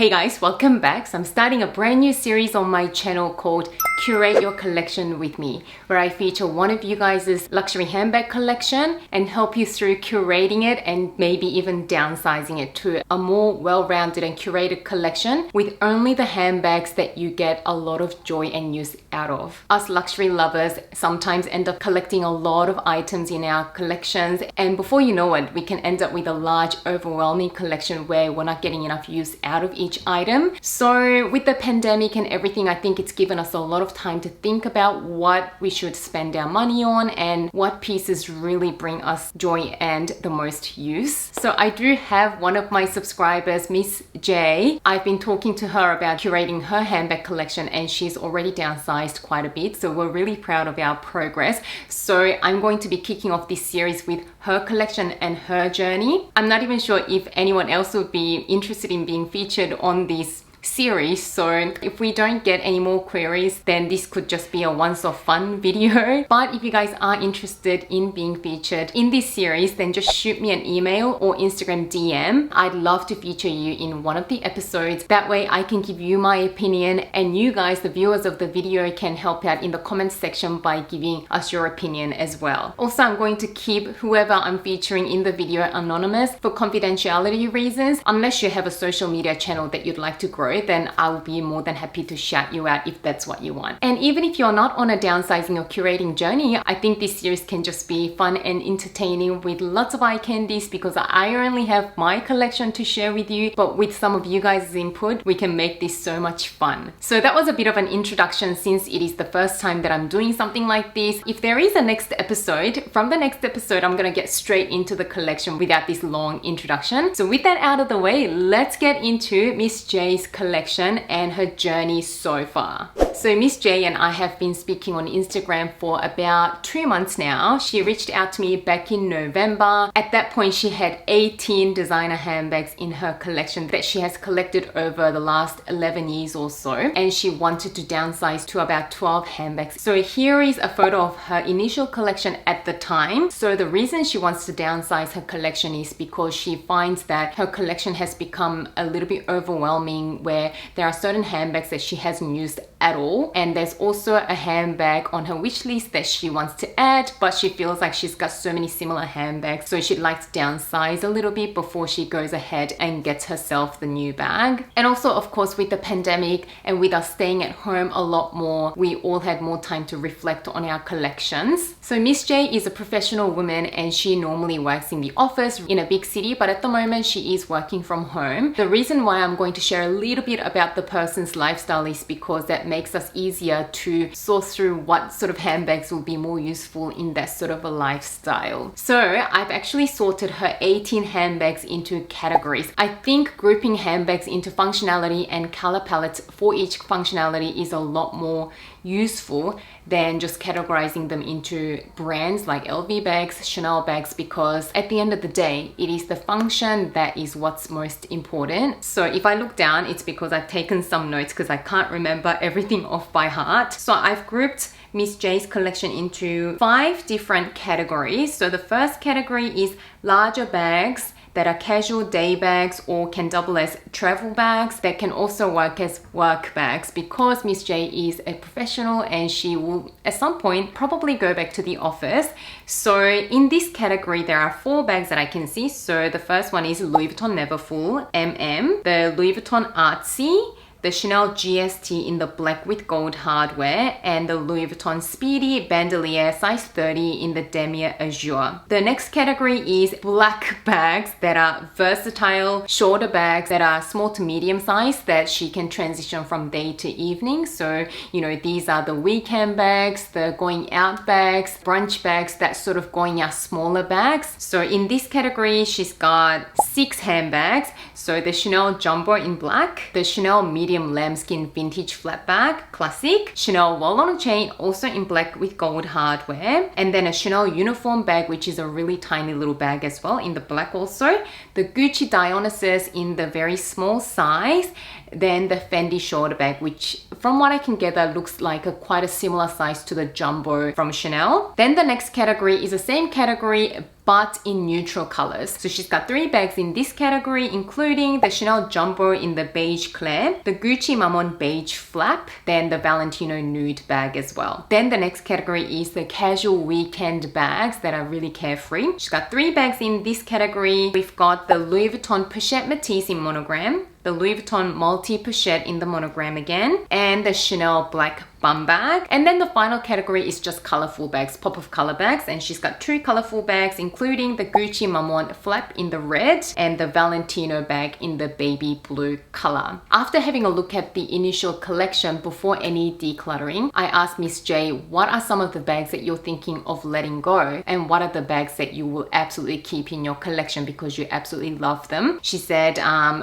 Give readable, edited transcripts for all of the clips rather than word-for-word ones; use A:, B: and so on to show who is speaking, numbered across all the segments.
A: Hey guys, welcome back. So I'm starting a brand new series on my channel called Curate Your Collection with me, where I feature one of you guys' luxury handbag collection and help you through curating it and maybe even downsizing it to a more well-rounded and curated collection with only the handbags that you get a lot of joy and use out of. Us luxury lovers sometimes end up collecting a lot of items in our collections, and before you know it, we can end up with a large, overwhelming collection where we're not getting enough use out of each item. So with the pandemic and everything, I think it's given us a lot of time to think about what we should spend our money on and what pieces really bring us joy and the most use. So I do have one of my subscribers, Miss J. I've been talking to her about curating her handbag collection and she's already downsized quite a bit. So we're really proud of our progress. So I'm going to be kicking off this series with her collection and her journey. I'm not even sure if anyone else would be interested in being featured on this series, so if we don't get any more queries, then this could just be a once-off fun video. But if you guys are interested in being featured in this series, then just shoot me an email or Instagram DM. I'd love to feature you in one of the episodes. That way I can give you my opinion and you guys, the viewers of the video, can help out in the comments section by giving us your opinion as well. Also, I'm going to keep whoever I'm featuring in the video anonymous for confidentiality reasons. Unless you have a social media channel that you'd like to grow, then I'll be more than happy to shout you out if that's what you want. And even if you're not on a downsizing or curating journey, I think this series can just be fun and entertaining with lots of eye candies, because I only have my collection to share with you, but with some of you guys' input, we can make this so much fun. So that was a bit of an introduction, since it is the first time that I'm doing something like this. If there is a next episode, from the next episode, I'm gonna get straight into the collection without this long introduction. So with that out of the way, let's get into Miss J's collection and her journey so far. So Miss J and I have been speaking on Instagram for about 2 months now. She reached out to me back in November. At that point, she had 18 designer handbags in her collection that she has collected over the last 11 years or so, and she wanted to downsize to about 12 handbags. So here is a photo of her initial collection at the time. So the reason she wants to downsize her collection is because she finds that her collection has become a little bit overwhelming, where there are certain handbags that she hasn't used at all, and there's also a handbag on her wish list that she wants to add, but she feels like she's got so many similar handbags, so she'd like to downsize a little bit before she goes ahead and gets herself the new bag. And also, of course, with the pandemic and with us staying at home a lot more, we all had more time to reflect on our collections. So Miss J is a professional woman and she normally works in the office in a big city, but at the moment she is working from home. The reason why I'm going to share a little bit about the person's lifestyle is because that makes us easier to sort through what sort of handbags will be more useful in that sort of a lifestyle. So I've actually sorted her 18 handbags into categories. I think grouping handbags into functionality and color palettes for each functionality is a lot more useful than just categorizing them into brands like LV bags, Chanel bags, because at the end of the day, it is the function that is what's most important. So if I look down, it's because I've taken some notes because I can't remember everything off by heart. So I've grouped Miss J's collection into 5 different categories. So the first category is larger bags that are casual day bags or can double as travel bags, that can also work as work bags, because Miss J is a professional and she will at some point probably go back to the office. So in this category, there are 4 bags that I can see. So the first one is Louis Vuitton Neverfull MM, the Louis Vuitton Artsy, the Chanel GST in the black with gold hardware, and the Louis Vuitton Speedy Bandolier size 30 in the damier azure. The next category is black bags that are versatile, shorter bags that are small to medium size that she can transition from day to evening. So, you know, these are the weekend bags, the going out bags, brunch bags, that sort of going out smaller bags. So in this category, she's got 6 handbags. So the Chanel Jumbo in black, the Chanel Medium Lambskin Vintage Flat Bag Classic, Chanel Wall-on Chain also in black with gold hardware, and then a Chanel Uniform bag, which is a really tiny little bag as well in the black also, the Gucci Dionysus in the very small size, then the Fendi shoulder bag, which from what I can gather looks like quite a similar size to the Jumbo from Chanel. Then the next category is the same category but in neutral colors. So she's got 3 bags in this category, including the Chanel Jumbo in the beige clear, the Gucci Mammon beige flap, then the Valentino nude bag as well. Then the next category is the casual weekend bags that are really carefree. She's got 3 bags in this category. We've got the Louis Vuitton Pochette Matisse in monogram, the Louis Vuitton Multi Pochette in the monogram again, and the Chanel black bum bag. And then the final category is just colorful bags, pop of color bags, and she's got 2 colorful bags, including the Gucci Mammon flap in the red and the Valentino bag in the baby blue color. After having a look at the initial collection before any decluttering, I asked Miss J, what are some of the bags that you're thinking of letting go, and what are the bags that you will absolutely keep in your collection because you absolutely love them? She said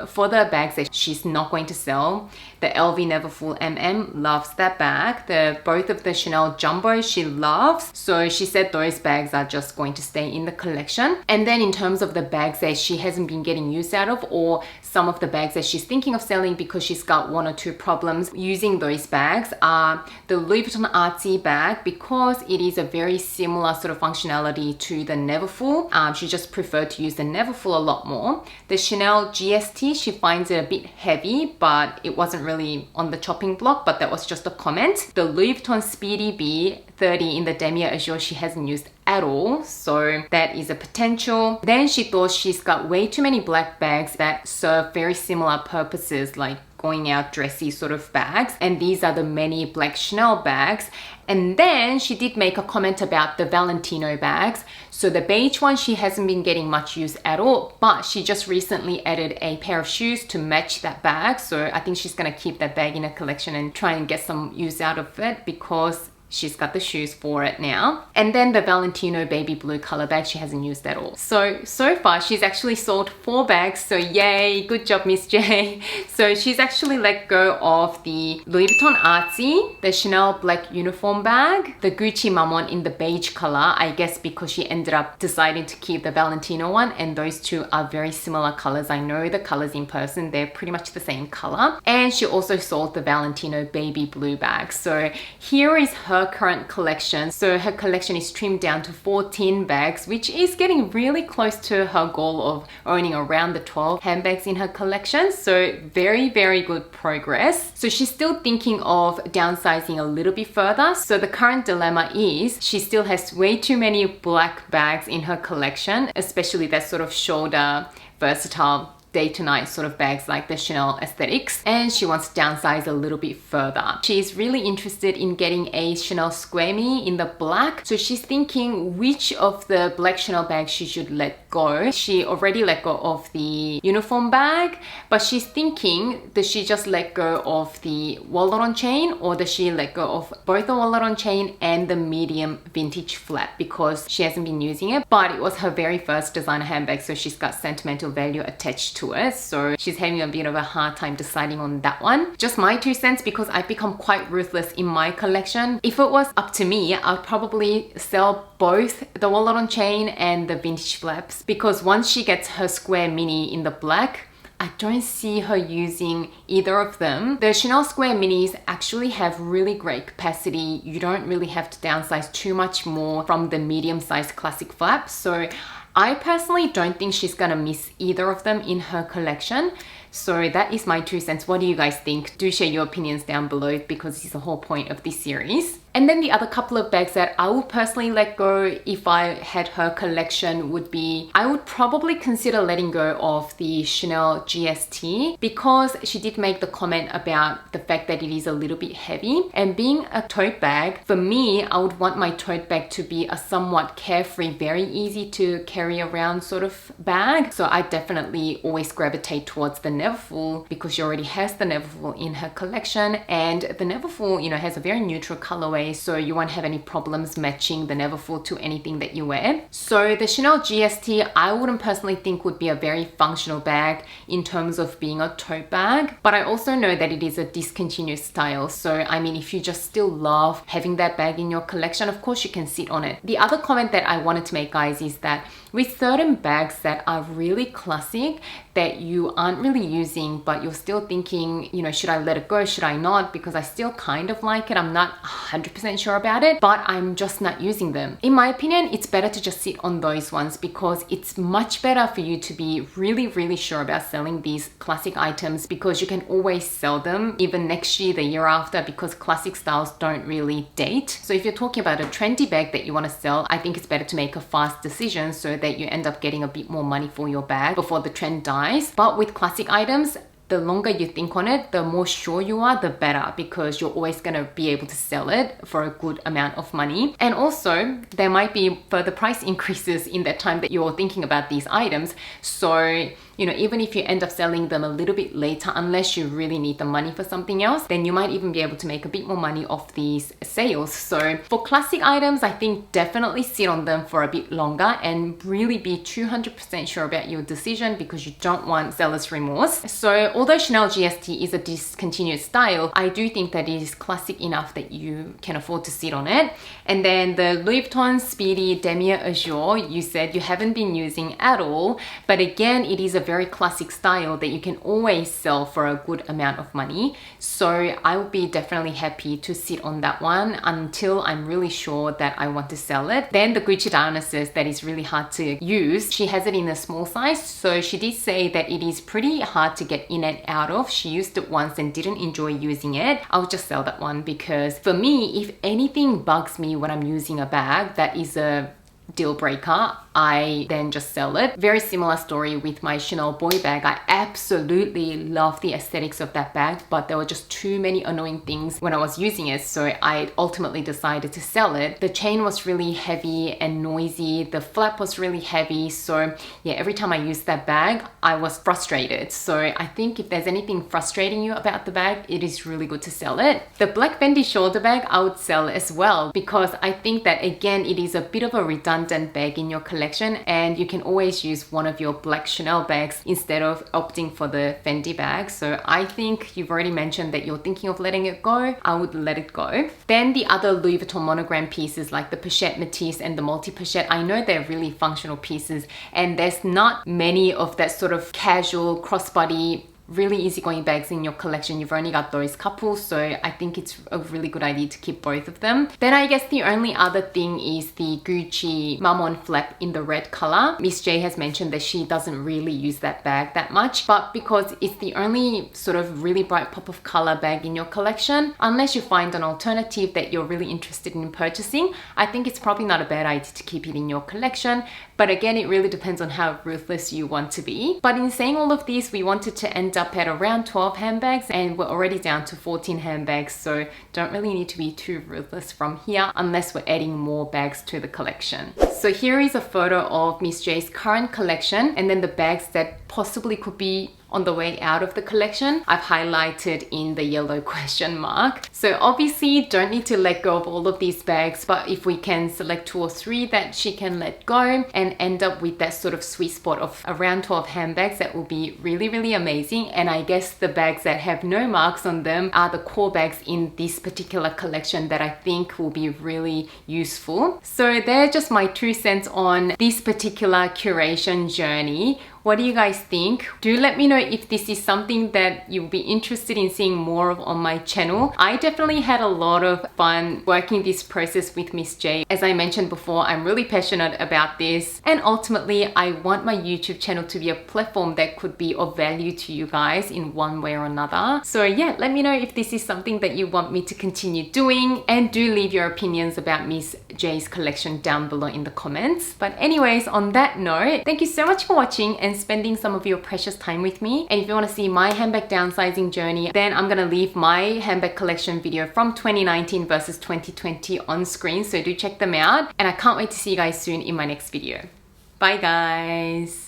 A: for the bags that she's not going to sell, the LV Neverfull MM, loves that bag. Both of the Chanel Jumbo she loves. So she said those bags are just going to stay in the collection. And then in terms of the bags that she hasn't been getting use out of, or some of the bags that she's thinking of selling because she's got 1 or 2 problems using those bags, are the Louis Vuitton Artsy bag, because it is a very similar sort of functionality to the Neverfull. She just preferred to use the Neverfull a lot more. The Chanel GST, she finds it a bit heavy, but it wasn't really on the chopping block, but that was just a comment. The Louis Vuitton Speedy B 30 in the Damier Azure she hasn't used at all, so that is a potential. Then she thought she's got way too many black bags that serve very similar purposes, like going out dressy sort of bags, and these are the many black Chanel bags. And then she did make a comment about the Valentino bags. So the beige one she hasn't been getting much use at all, but she just recently added a pair of shoes to match that bag, so I think she's gonna keep that bag in her collection and try and get some use out of it because she's got the shoes for it now. And then the Valentino baby blue color bag she hasn't used at all. So far she's actually sold 4 bags, so yay, good job Miss J. So she's actually let go of the Louis Vuitton Artsy, the Chanel black uniform bag, the Gucci Mammon in the beige color, I guess because she ended up deciding to keep the Valentino one, and those 2 are very similar colors. I know the colors in person, they're pretty much the same color. And she also sold the Valentino baby blue bag. So here is her current collection. So her collection is trimmed down to 14 bags, which is getting really close to her goal of owning around the 12 handbags in her collection. So very, very good progress. So she's still thinking of downsizing a little bit further. So the current dilemma is she still has way too many black bags in her collection, especially that sort of shoulder versatile day to night sort of bags like the Chanel aesthetics, and she wants to downsize a little bit further. She's really interested in getting a Chanel Square Mini in the black, so she's thinking which of the black Chanel bags she should let go. She already let go of the uniform bag, but she's thinking, does she just let go of the wallet on chain, or does she let go of both the wallet on chain and the medium vintage flap, because she hasn't been using it, but it was her very first designer handbag, so she's got sentimental value attached to it. So she's having a bit of a hard time deciding on that one. Just my 2 cents, because I've become quite ruthless in my collection. If it was up to me, I'd probably sell both the wallet on chain and the vintage flaps, because once she gets her Square Mini in the black, I don't see her using either of them. The Chanel Square Minis actually have really great capacity. You don't really have to downsize too much more from the medium-sized classic flap. So I personally don't think she's gonna miss either of them in her collection. So that is my 2 cents. What do you guys think? Do share your opinions down below, because it's the whole point of this series. And then the other couple of bags that I would personally let go if I had her collection would be, I would probably consider letting go of the Chanel GST, because she did make the comment about the fact that it is a little bit heavy. And being a tote bag, for me, I would want my tote bag to be a somewhat carefree, very easy to carry around sort of bag. So I definitely always gravitate towards the Neverfull, because she already has the Neverfull in her collection, and the Neverfull, you know, has a very neutral colorway, so you won't have any problems matching the Neverfull to anything that you wear. So the Chanel GST, I wouldn't personally think would be a very functional bag in terms of being a tote bag, but I also know that it is a discontinuous style. So I mean, if you just still love having that bag in your collection, of course you can sit on it. The other comment that I wanted to make, guys, is that with certain bags that are really classic, that you aren't really using, but you're still thinking, you know, should I let it go? Should I not? Because I still kind of like it. I'm not 100% sure about it, but I'm just not using them. In my opinion, it's better to just sit on those ones because it's much better for you to be really sure about selling these classic items, because you can always sell them even next year, the year after, because classic styles don't really date. So if you're talking about a trendy bag that you want to sell, I think it's better to make a fast decision so that you end up getting a bit more money for your bag before the trend dies. But with classic items, the longer you think on it, the more sure you are, the better, because you're always going to be able to sell it for a good amount of money. And also, there might be further price increases in that time that you're thinking about these items. So, you know, even if you end up selling them a little bit later, unless you really need the money for something else, then you might even be able to make a bit more money off these sales. So for classic items, I think definitely sit on them for a bit longer and really be 200% sure about your decision, because you don't want seller's remorse. So although Chanel GST is a discontinued style, I do think that it is classic enough that you can afford to sit on it. And then the Louis Vuitton Speedy Damier Azure, you said you haven't been using at all, but again, it is a very classic style that you can always sell for a good amount of money. So I would be definitely happy to sit on that one until I'm really sure that I want to sell it. Then the Gucci Dionysus, that is really hard to use. She has it in a small size, so she did say that it is pretty hard to get in and out of. She used it once and didn't enjoy using it. I'll just sell that one, because for me, if anything bugs me when I'm using a bag that is a deal breaker, I then just sell it. Very similar story with my Chanel boy bag. I absolutely love the aesthetics of that bag, but there were just too many annoying things when I was using it, so I ultimately decided to sell it. The chain was really heavy and noisy, the flap was really heavy, so yeah, every time I used that bag, I was frustrated. So I think if there's anything frustrating you about the bag, it is really good to sell it. The black bendy shoulder bag, I would sell as well, because I think that again, it is a bit of a redundant bag in your collection, and you can always use one of your black Chanel bags instead of opting for the Fendi bag. So I think you've already mentioned that you're thinking of letting it go. I would let it go. Then the other Louis Vuitton monogram pieces like the Pochette Matisse and the Multi Pochette, I know they're really functional pieces, and there's not many of that sort of casual crossbody really easygoing bags in your collection. You've only got those couple, so I think it's a really good idea to keep both of them. Then I guess the only other thing is the Gucci Mammon flap in the red color. Miss J has mentioned that she doesn't really use that bag that much, but because it's the only sort of really bright pop of color bag in your collection, unless you find an alternative that you're really interested in purchasing, I think it's probably not a bad idea to keep it in your collection. But again, it really depends on how ruthless you want to be. But in saying all of these, we wanted to end up at around 12 handbags, and we're already down to 14 handbags, so don't really need to be too ruthless from here unless we're adding more bags to the collection. So here is a photo of Miss J's current collection, and then the bags that possibly could be on the way out of the collection, I've highlighted in the yellow question mark. So obviously don't need to let go of all of these bags, but if we can select 2 or 3 that she can let go and end up with that sort of sweet spot of around 12 handbags, that will be really amazing. And I guess the bags that have no marks on them are the core bags in this particular collection that I think will be really useful. So they're just my 2 cents on this particular curation journey. What do you guys think? Do let me know if this is something that you'll be interested in seeing more of on my channel. I definitely had a lot of fun working this process with Miss J. As I mentioned before, I'm really passionate about this, and ultimately I want my YouTube channel to be a platform that could be of value to you guys in one way or another. So yeah, let me know if this is something that you want me to continue doing, and do leave your opinions about Miss J's collection down below in the comments. But anyways, on that note, thank you so much for watching and spending some of your precious time with me. And if you want to see my handbag downsizing journey, then I'm gonna leave my handbag collection video from 2019 versus 2020 on screen, so do check them out. And I can't wait to see you guys soon in my next video. Bye guys.